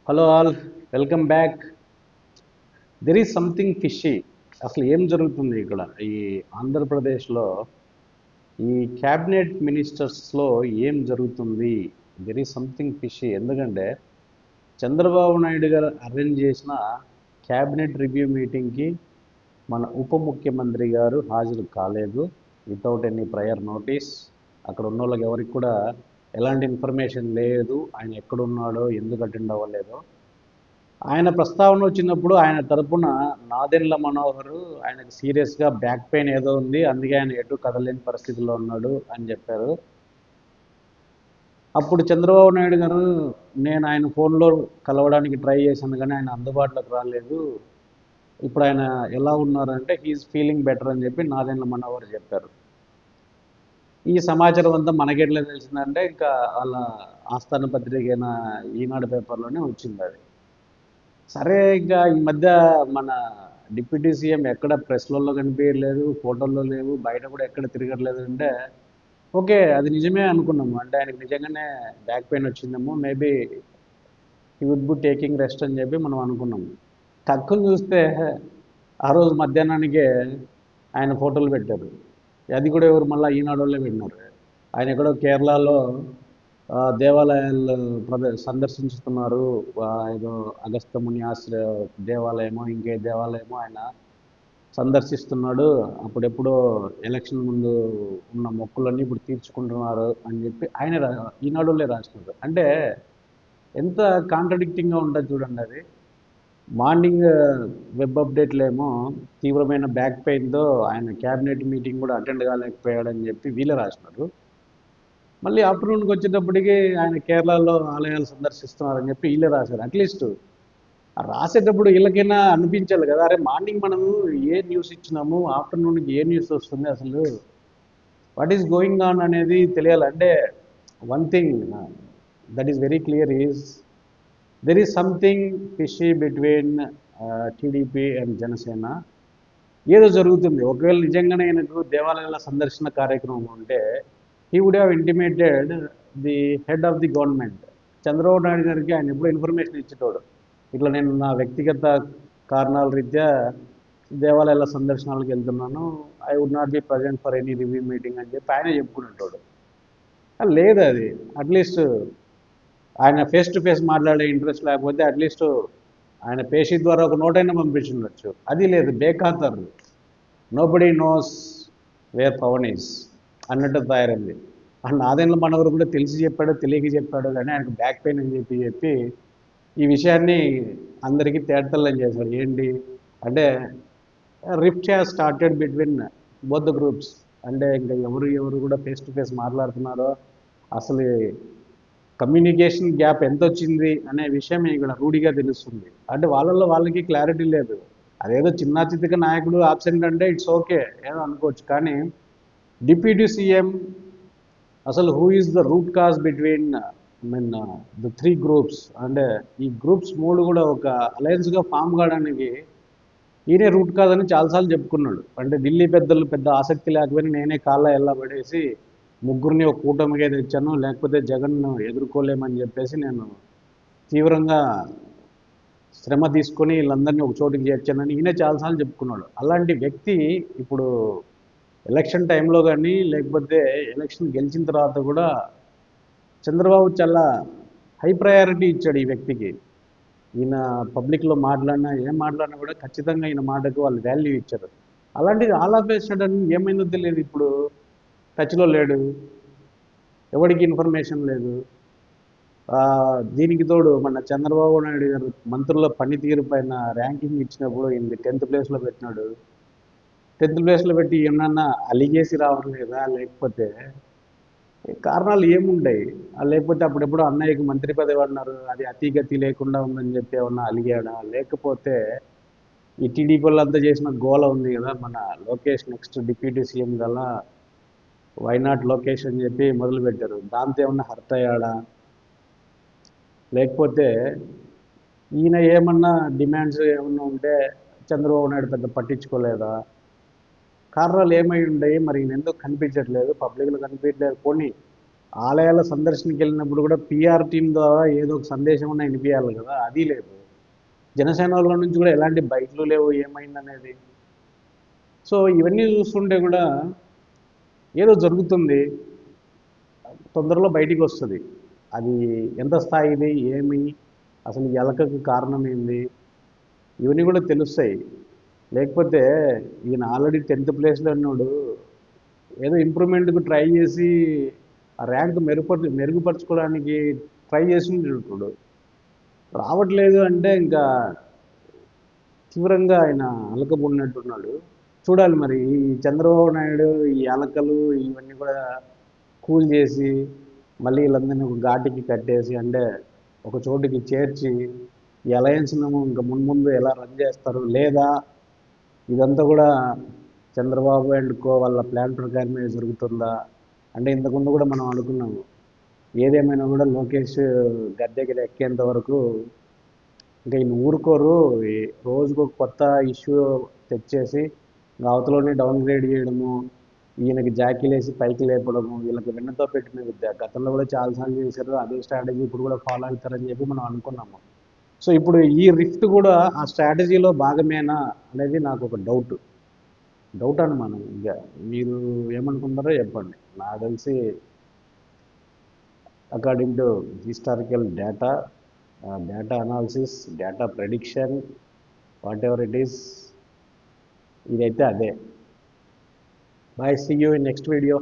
Hello all, welcome back. There is something fishy. అసలు ఏం జరుగుతుంది ఇక్కడ ఈ ఆంధ్రప్రదేశ్లో? ఈ క్యాబినెట్ మినిస్టర్స్లో ఏం జరుగుతుంది? There is something fishy. ఎందుకంటే చంద్రబాబు నాయుడు గారు అరేంజ్ చేసిన క్యాబినెట్ రివ్యూ మీటింగ్కి మన ఉప ముఖ్యమంత్రి గారు హాజరు కాలేదు. Without any prior notice. అక్కడ ఉన్న వాళ్ళకి ఎవరికి కూడా ఎలాంటి ఇన్ఫర్మేషన్ లేదు ఆయన ఎక్కడున్నాడో, ఎందుకు అటెండ్ అవ్వలేదో. ఆయన ప్రస్తావన వచ్చినప్పుడు ఆయన తరపున నాదెండ్ల మనోహర్ ఆయనకు సీరియస్గా బ్యాక్ పెయిన్ ఏదో ఉంది, అందుకే ఆయన ఎటు కదలేని పరిస్థితిలో ఉన్నాడు అని చెప్పారు. అప్పుడు చంద్రబాబు నాయుడు గారు, నేను ఆయన ఫోన్లో కలవడానికి ట్రై చేశాను కానీ ఆయన అందుబాటులోకి రాలేదు, ఇప్పుడు ఆయన ఎలా ఉన్నారంటే హీఈస్ ఫీలింగ్ బెటర్ అని చెప్పి నాదెండ్ల మనోహర్ చెప్పారు. ఈ సమాచారం అంతా మనకెట్లా తెలిసిందంటే ఇంకా వాళ్ళ ఆస్థాన పత్రిక అయిన ఈనాడు పేపర్లోనే వచ్చింది అది. సరే, ఇంకా ఈ మధ్య మన డిప్యూటీ సీఎం ఎక్కడ ప్రెస్లలో కనిపించలేదు, ఫోటోల్లో లేవు, బయట కూడా ఎక్కడ తిరగట్లేదు అంటే ఓకే, అది నిజమే అనుకున్నాము. అంటే ఆయనకి నిజంగానే బ్యాక్ పెయిన్ వచ్చిందేమో, maybe he would be taking rest అని చెప్పి మనం అనుకున్నాము. టక్కుని చూస్తే ఆ రోజు మధ్యాహ్నానికే ఆయన ఫోటోలు పెట్టారు. అది కూడా ఎవరు, మళ్ళీ ఈనాడు వాళ్ళే పెట్టినారు. ఆయన ఎక్కడో కేరళలో దేవాలయాలు సందర్శించుతున్నారు. ఏదో అగస్త్యముని ఆశ్రయ దేవాలయమో ఇంకే దేవాలయమో ఆయన సందర్శిస్తున్నాడు. అప్పుడెప్పుడో ఎలక్షన్ ముందు ఉన్న మొక్కులన్నీ ఇప్పుడు తీర్చుకుంటున్నారు అని చెప్పి ఆయన ఈనాడులే రాసినారు. అంటే ఎంత కాంట్రడిక్టింగ్గా ఉంటుంది చూడండి అది. మార్నింగ్ వెబ్ అప్డేట్లు ఏమో తీవ్రమైన బ్యాక్ పెయిన్తో ఆయన క్యాబినెట్ మీటింగ్ కూడా అటెండ్ కాలేకపోయాడని చెప్పి వీళ్ళే రాసినారు. మళ్ళీ ఆఫ్టర్నూన్కి వచ్చేటప్పటికి ఆయన కేరళలో ఆలయాలు సందర్శిస్తున్నారని చెప్పి వీళ్ళే రాశారు. అట్లీస్ట్ రాసేటప్పుడు వీళ్ళకైనా అనిపించాలి కదా, అరే మార్నింగ్ మనము ఏ న్యూస్ ఇచ్చినాము, ఆఫ్టర్నూన్కి ఏ న్యూస్ వస్తుంది, అసలు వాట్ ఈస్ గోయింగ్ ఆన్ అనేది తెలియాలి. అంటే one thing that is very clear is there is something fishy between TDP and Janasena. ఏదో జరుగుతుంది. ఒకవేళ నిజంగానే ఆయనకు దేవాలయాల సందర్శన కార్యక్రమం ఉంటే he would have intimated the head of the government. Chandrababu Naidu గారికి ఆయన ఎప్పుడో ఇన్ఫర్మేషన్ ఇచ్చేటోడు, ఇట్లా నేను నా వ్యక్తిగత కారణాల రీత్యా దేవాలయాల సందర్శనాలకు వెళ్తున్నాను, I would not be present for any review meeting అని చెప్పి ఆయన చెప్పుకునేటోడు. లేదు, అది అట్లీస్ట్ ఆయన ఫేస్ టు ఫేస్ మాట్లాడే ఇంట్రెస్ట్ లేకపోతే అట్లీస్ట్ ఆయన పేషీ ద్వారా ఒక నోటైనా పంపించుండొచ్చు. అది లేదు, బేఖాతర్, nobody knows where Pawan is అన్నట్టు తయారైంది. ఆ నాదెండ్ల మనవరు కూడా తెలిసి చెప్పాడో తెలియక చెప్పాడో కానీ ఆయనకు బ్యాక్ పెయిన్ అని చెప్పి ఈ విషయాన్ని అందరికీ తేటతెల్లం చేశాడు. ఏంటి అంటే rift has started between both the groups. అంటే ఇంకా ఎవరు ఎవరు కూడా ఫేస్ టు ఫేస్ మాట్లాడుతున్నారో, అసలు కమ్యూనికేషన్ గ్యాప్ ఎంత వచ్చింది అనే విషయం ఇక్కడ రూఢిగా తెలుస్తుంది. అంటే వాళ్ళల్లో వాళ్ళకి క్లారిటీ లేదు. అదేదో చిన్న చితిక నాయకుడు ఆబ్సెంట్ అంటే ఇట్స్ ఓకే, ఏదో అనుకోవచ్చు. కానీ డిప్యూటీ సీఎం అసలు who is the root cause between mean the three groups, అంటే ఈ గ్రూప్స్ మూడు కూడా ఒక అలయన్స్గా ఫామ్ కావడానికి ఈయనే రూట్ కాదని చాలాసార్లు చెప్పుకున్నాడు. అంటే ఢిల్లీ పెద్దలు పెద్ద ఆసక్తి లేకపోయినా నేనే కాళ్ళ ఎల్లబడేసి ముగ్గురిని ఒక కూటమిగా తెచ్చాను, లేకపోతే జగన్ను ఎదుర్కోలేమని చెప్పేసి నేను తీవ్రంగా శ్రమ తీసుకొని వీళ్ళందరినీ ఒక చోటుకి చేర్చానని ఈయన చాలాసార్లు చెప్పుకున్నాడు. అలాంటి వ్యక్తి ఇప్పుడు ఎలక్షన్ టైంలో కానీ లేకపోతే ఎలక్షన్ గెలిచిన తర్వాత కూడా చంద్రబాబు చాలా హై ప్రయారిటీ ఇచ్చాడు ఈ వ్యక్తికి. ఈయన పబ్లిక్లో మాట్లాడినా ఏం మాట్లాడినా కూడా ఖచ్చితంగా ఈయన మాటకు వాళ్ళు వాల్యూ ఇచ్చారు. అలాంటిది ఆల్ ఆఫ్ ఏ సడన్ ఏమైందో తెలియదు, ఇప్పుడు టచ్లో లేడు, ఎవరికి ఇన్ఫర్మేషన్ లేదు. దీనికి తోడు మన చంద్రబాబు నాయుడు గారు మంత్రుల పనితీరు పైన ర్యాంకింగ్ ఇచ్చినప్పుడు ఈయన 10th ప్లేస్లో పెట్టినాడు. 10th ప్లేస్లో పెట్టి ఏమన్నా అలిగేసి రావట్లేదా, లేకపోతే కారణాలు ఏముంటాయి? లేకపోతే అప్పుడెప్పుడు అన్నయ్యకి మంత్రి పదవి అన్నారు, అది అతిగతి లేకుండా ఉందని చెప్పి ఏమన్నా అలిగాడా, లేకపోతే ఈ టీడీపీ వాళ్ళంతా చేసిన గోల ఉంది కదా, మన లోకేష్ నెక్స్ట్ డిప్యూటీ సీఎం గల వైనాట్ లోకేష్ అని చెప్పి మొదలుపెట్టారు, దాంతో ఏమన్నా హర్ట్ అయ్యాడా, లేకపోతే ఈయన ఏమన్నా డిమాండ్స్ ఏమన్నా ఉంటే చంద్రబాబు నాయుడు పెద్ద పట్టించుకోలేదా? కారణాలు ఏమై ఉండయి మరి? ఈయన ఎందుకు కనిపించట్లేదు, పబ్లిక్లో కనిపించట్లేదు. పోనీ ఆలయాల సందర్శనకి వెళ్ళినప్పుడు కూడా పిఆర్ టీం ద్వారా ఏదో ఒక సందేశం అన్న వినిపించాలి కదా, అది లేదు. జనసేన వాళ్ళ నుంచి కూడా ఎలాంటి బయటలు లేవు ఏమైందనేది. సో ఇవన్నీ చూస్తుంటే కూడా ఏదో జరుగుతుంది, తొందరలో బయటికి వస్తుంది. అది ఎంత స్థాయిది, ఏమి, అసలు ఈ ఎలకకు కారణం ఏంది, ఇవన్నీ కూడా తెలుస్తాయి. లేకపోతే ఈయన ఆల్రెడీ 10th ప్లేస్లో ఉన్నాడు, ఏదో ఇంప్రూవ్మెంట్కి ట్రై చేసి ఆ ర్యాంక్ మెరుగుపరచుకోవడానికి ట్రై చేసి ఉంటాడు. రావట్లేదు అంటే ఇంకా తీవ్రంగా ఆయన అలకబడినట్టున్నాడు. చూడాలి మరి ఈ చంద్రబాబు నాయుడు ఈ అలకలు ఇవన్నీ కూడా కూల్ చేసి మళ్ళీ వీళ్ళందరినీ ఒక ఘాటికి కట్టేసి, అంటే ఒక చోటికి చేర్చి ఈ అలయన్స్ను ఇంకా మున్ముందు ఎలా రన్ చేస్తారు, లేదా ఇదంతా కూడా చంద్రబాబు అండ్ కో వాళ్ళ ప్లాన్ ప్రకారమే జరుగుతుందా. అంటే ఇంతకుముందు కూడా మనం అనుకున్నాము, ఏదేమైనా కూడా లోకేష్ గద్దెకి ఎక్కేంత వరకు ఇంకా వీళ్ళు ఊరుకోరు, రోజుకు ఒక కొత్త ఇష్యూ తెచ్చేసి ఇంకా అవతలోనే డౌన్గ్రేడ్ చేయడము, ఈయనకి జాకీలేసి పైకి లేపడము, వీళ్ళకి వెన్నతో పెట్టిన విద్య. గతంలో కూడా చాలాసార్లు చేశారు, అదే స్ట్రాటజీ ఇప్పుడు కూడా ఫాలో అవుతారని చెప్పి మనం అనుకున్నాము. సో ఇప్పుడు ఈ రిఫ్ట్ కూడా ఆ స్ట్రాటజీలో భాగమేనా అనేది నాకు ఒక డౌట్ అనుమానం. ఇంకా మీరు ఏమనుకుంటారో చెప్పండి. నాకు తెలిసి according to historical data, data analysis, data prediction, whatever it is, ఇదైతే అదే. Bye, see you in next video.